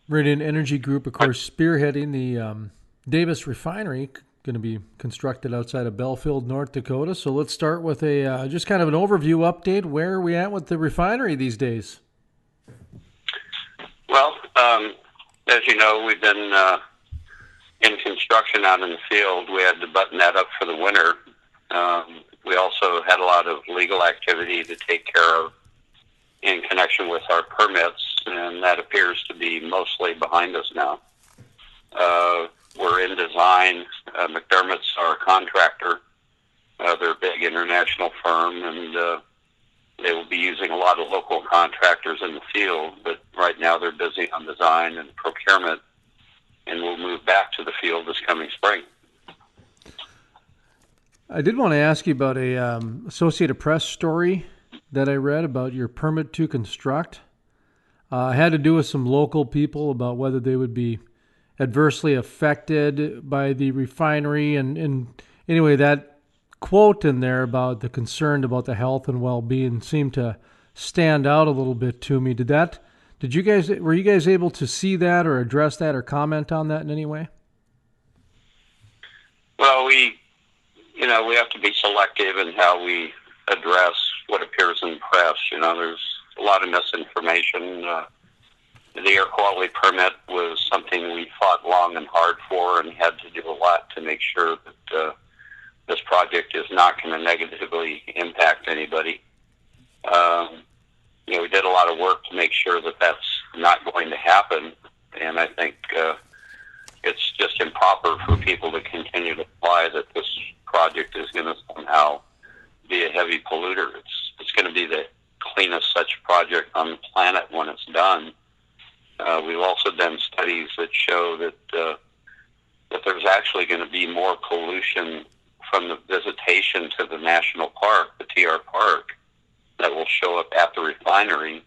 Meridian Energy Group, of course, spearheading the Davis Refinery, going to be constructed outside of Belfield, North Dakota. So let's start with a just kind of an overview update. Where are we at with the refinery these days? Well, as you know, we've been in construction out in the field. We had to button that up for the winter. We also had a lot of legal activity to take care of in connection with our permits, and that appears to be mostly behind us now. We're in design. McDermott's our contractor. They're a big international firm, and they will be using a lot of local contractors in the field, but right now they're busy on design and procurement, and we'll move back to the field this coming spring. I did want to ask you about a Associated Press story that I read about your permit to construct. It had to do with some local people about whether they would be adversely affected by the refinery. And anyway, that quote in there about the concern about the health and well-being seemed to stand out a little bit to me. Were you guys able to see that or address that or comment on that in any way? Well, we have to be selective in how we address what appears in the press. There's a lot of misinformation. The air quality permit was something we fought long and hard for and had to do a lot to make sure that this project is not going to negatively impact anybody. We did a lot of work to make sure that that's not going to happen, and I think it's just improper for people to continue to imply that this project is going to somehow be a heavy polluter. It's going to be the cleanest such project on the planet when it's done. We've also done studies that show that there's actually going to be more pollution from the visitation to the national park, the TR Park, that will show up at the refinery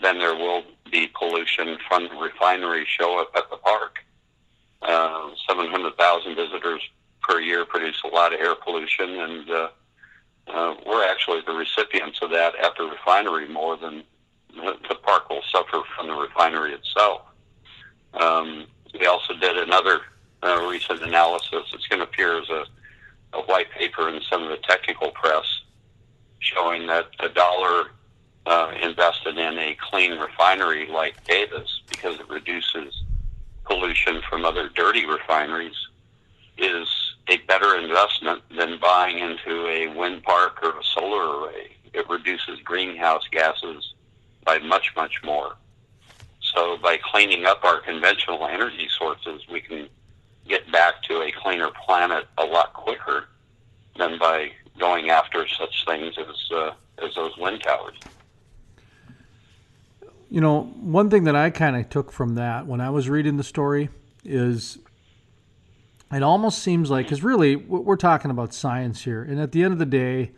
than there will be pollution from the refinery show up at the park. 700,000 visitors per year produce a lot of air pollution, and we're actually the recipients of that at the refinery more than the park will suffer from the refinery itself. We also did another recent analysis. It's going to appear as a white paper in some of the technical press showing that $1 invested in a clean refinery like Davis, because it reduces pollution from other dirty refineries, is a better investment than buying into a wind park or a solar array. It reduces greenhouse gases by much, much more. So by cleaning up our conventional energy sources, we can get back to a cleaner planet a lot quicker than by going after such things as those wind towers. One thing that I kind of took from that when I was reading the story is it almost seems like, because really we're talking about science here, and at the end of the day,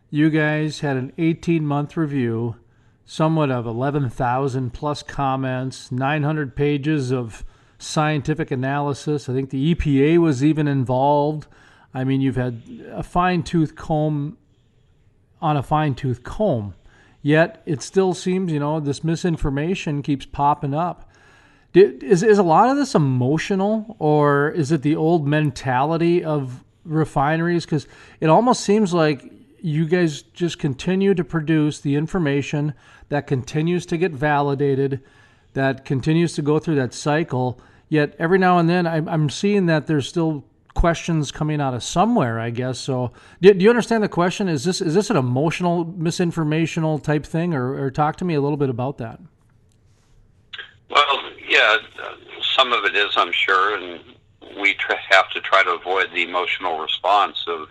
you guys had an 18-month review, somewhat of 11,000 plus comments, 900 pages of scientific analysis. I think the EPA was even involved. I mean, you've had a fine-tooth comb on a fine-tooth comb. Yet it still seems, this misinformation keeps popping up. Is a lot of this emotional, or is it the old mentality of refineries? Because it almost seems like you guys just continue to produce the information that continues to get validated, that continues to go through that cycle. Yet every now and then I'm seeing that there's still questions coming out of somewhere, I guess. So do you understand the question? Is this an emotional, misinformational type thing, or talk to me a little bit about that? Well, yeah, some of it is, I'm sure, and we have to try to avoid the emotional response of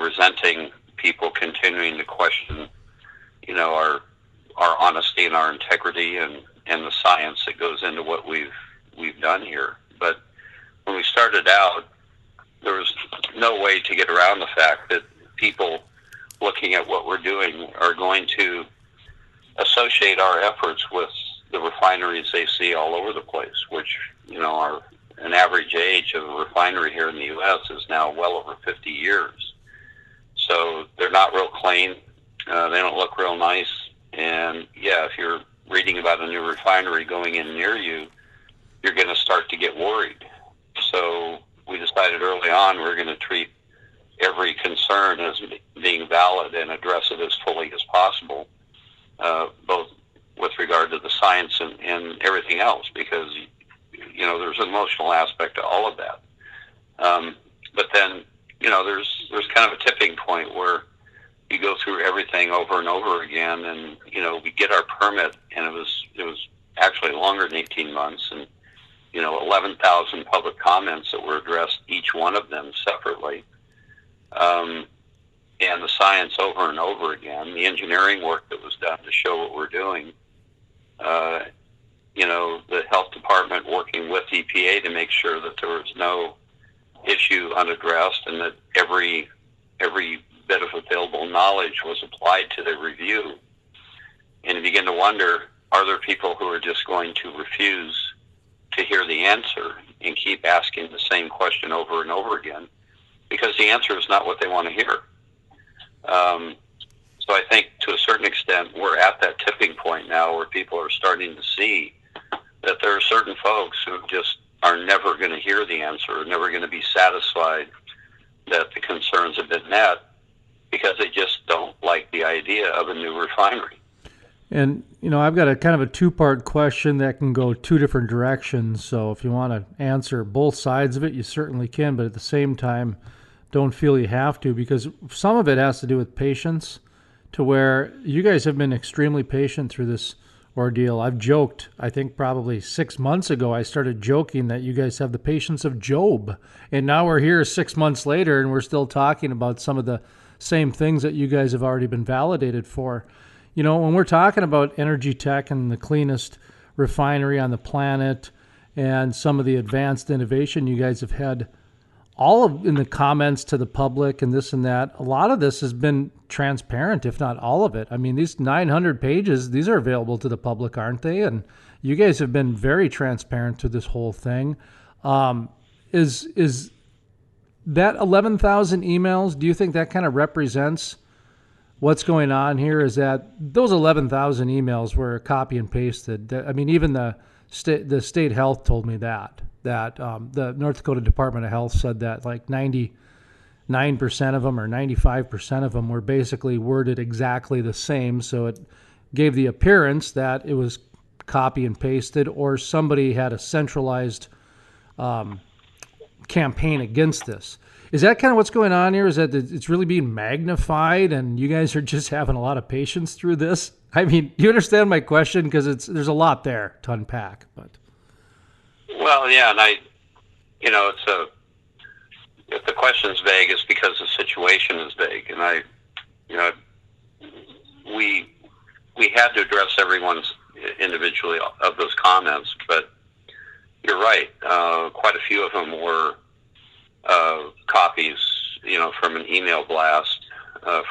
resenting people continuing to question, our honesty and our integrity and the science that goes into what we've done here. But when we started out, there was no way to get around the fact that people looking at what we're doing are going to associate our efforts with the refineries they see all over the place, which, are an average age of a refinery here in the U.S. is now well over 50 years. So they're not real clean. They don't look real nice. And, yeah, if you're reading about a new refinery going in near you, start to get worried. So we decided early on we're going to treat every concern as being valid and address it as fully as possible, both with regard to the science and everything else, because, there's an emotional aspect to all of that. But then, there's kind of a tipping point where you go through everything over and over again, and, we get our permit, and it was actually longer than 18 months, and, 11,000 public comments that were addressed, each one of them separately. And the science over and over again, the engineering work that was done to show what we're doing, the health department working with EPA to make sure that there was no issue unaddressed, and that every bit of available knowledge was applied to the review. And you begin to wonder, are there people who are just going to refuse to hear the answer and keep asking the same question over and over again, because the answer is not what they want to hear? So I think to a certain extent we're at that tipping point now where people are starting to see that there are certain folks who just are never going to hear the answer, never going to be satisfied that the concerns have been met, because they just don't like the idea of a new refinery. And, I've got a kind of a two-part question that can go two different directions. So if you want to answer both sides of it, you certainly can. But at the same time, don't feel you have to, because some of it has to do with patience, to where you guys have been extremely patient through this ordeal. I've joked, I think probably 6 months ago, I started joking that you guys have the patience of Job. And now we're here 6 months later, and we're still talking about some of the same things that you guys have already been validated for. When we're talking about energy tech and the cleanest refinery on the planet and some of the advanced innovation you guys have had, all of in the comments to the public and this and that, a lot of this has been transparent, if not all of it. I mean, these 900 pages, these are available to the public, aren't they? And you guys have been very transparent to this whole thing. Is that 11,000 emails, do you think that kind of represents what's going on here? Is that those 11,000 emails were copy and pasted? I mean, even the state health told me that the North Dakota Department of Health said that like 99% of them or 95% of them were basically worded exactly the same. So it gave the appearance that it was copy and pasted, or somebody had a centralized campaign against this. Is that kind of what's going on here? Is that it's really being magnified and you guys are just having a lot of patience through this? I mean, you understand my question, because there's a lot there to unpack. But well, yeah, and if the question's vague, it's because the situation is vague, and we had to address everyone's individually of those comments, but you're right. Quite a few of them were copies, from an email blast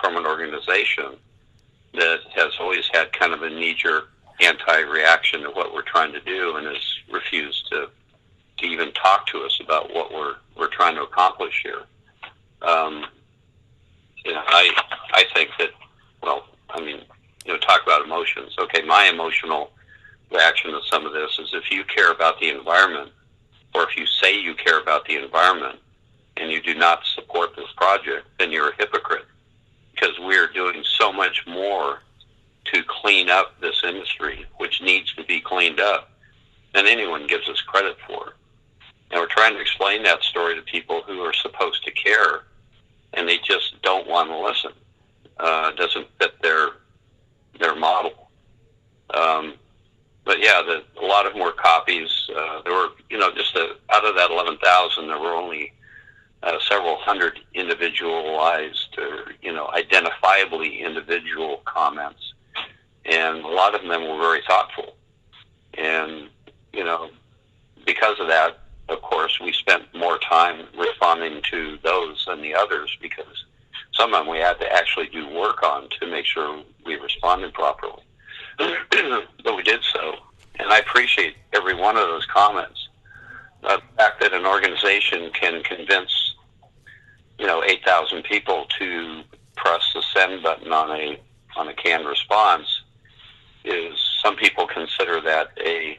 from an organization that has always had kind of a knee-jerk anti-reaction to what we're trying to do, and has refused to even talk to us about what we're trying to accomplish here. I think that, talk about emotions. Okay, my emotional reaction to some of this is, if you care about the environment, or if you say you care about the environment, and you do not support this project, then you're a hypocrite, because we're doing so much more to clean up this industry, which needs to be cleaned up, than anyone gives us credit for. And we're trying to explain that story to people who are supposed to care, and they just don't want to listen. It doesn't fit their model. But yeah, a lot of them were copies. There were, out of that 11,000, there were only several hundred individualized or, identifiably individual comments. And a lot of them were very thoughtful. And, because of that, of course, we spent more time responding to those than the others, because some of them we had to actually do work on to make sure we responded properly. But we did so. And I appreciate every one of those comments. The fact that an organization can convince 8,000 people to press the send button on a canned response is, some people consider that a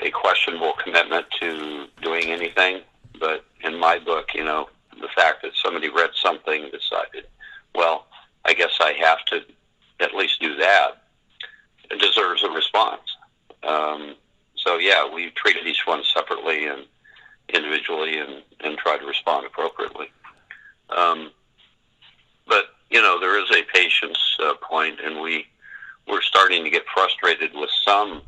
a questionable commitment to doing anything. But in my book, the fact that somebody read something, decided, well, I guess I have to at least do that, it deserves a response. So yeah, we treated each one separately and individually and tried to respond appropriately. But there is a patience point, and we're starting to get frustrated with some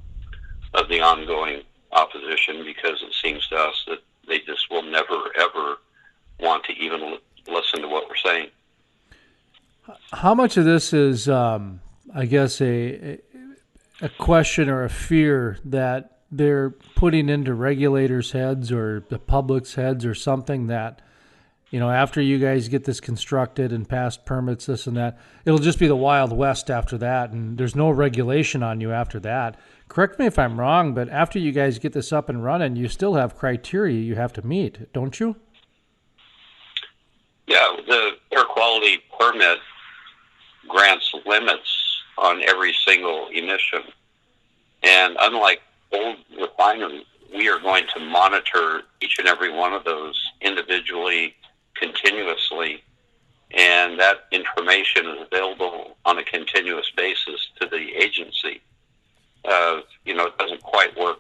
of the ongoing opposition, because it seems to us that they just will never, ever want to even listen to what we're saying. How much of this is, I guess, a question or a fear that they're putting into regulators' heads or the public's heads or something that, after you guys get this constructed and passed permits, this and that, it'll just be the Wild West after that, and there's no regulation on you after that. Correct me if I'm wrong, but after you guys get this up and running, you still have criteria you have to meet, don't you? Yeah, the air quality permit grants limits on every single emission. And unlike old refineries, we are going to monitor each and every one of those individually, continuously, and that information is available on a continuous basis to the agency. It doesn't quite work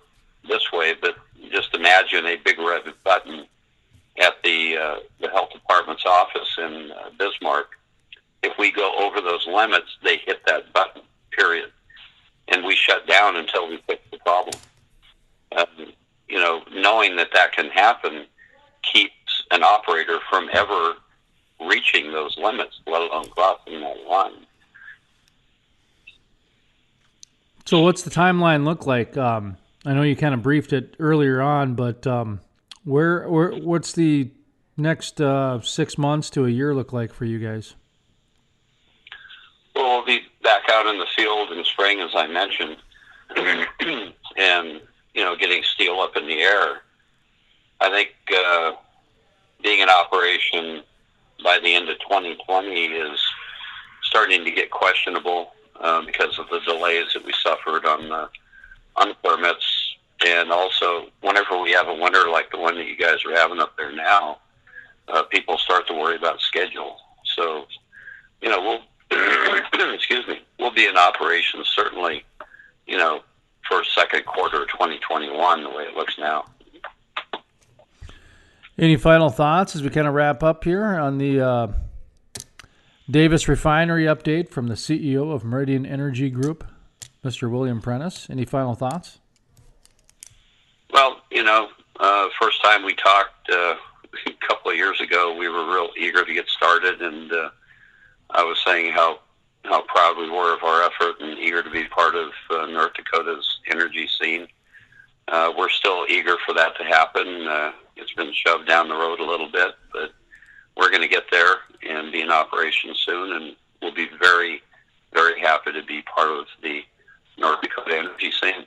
this way, but just imagine a big red button at the health department's office in Bismarck. If we go over those limits, they hit that button, period. And we shut down until we fix the problem. Knowing that can happen keeps an operator from ever reaching those limits, let alone crossing that line. So what's the timeline look like? I know you kind of briefed it earlier on, but what's the next 6 months to a year look like for you guys? Well, we'll be back out in the field in spring, as I mentioned, and getting steel up in the air. I think being in operation by the end of 2020 is starting to get questionable because of the delays that we suffered on the permits, and also whenever we have a winter like the one that you guys are having up there now, people start to worry about schedule. So, we'll excuse me, we'll be in operation certainly, first, second quarter of 2021, the way it looks now. Any final thoughts as we kind of wrap up here on the Davis Refinery update from the CEO of Meridian Energy Group, Mr. William Prentice? Any final thoughts? Well, first time we talked a couple of years ago, we were real eager to get started, and I was saying how proud we were of our effort and eager to be part of North Dakota's energy scene. We're still eager for that to happen. It's been shoved down the road a little bit, but we're going to get there and be in operation soon, and we'll be very, very happy to be part of the North Dakota energy scene.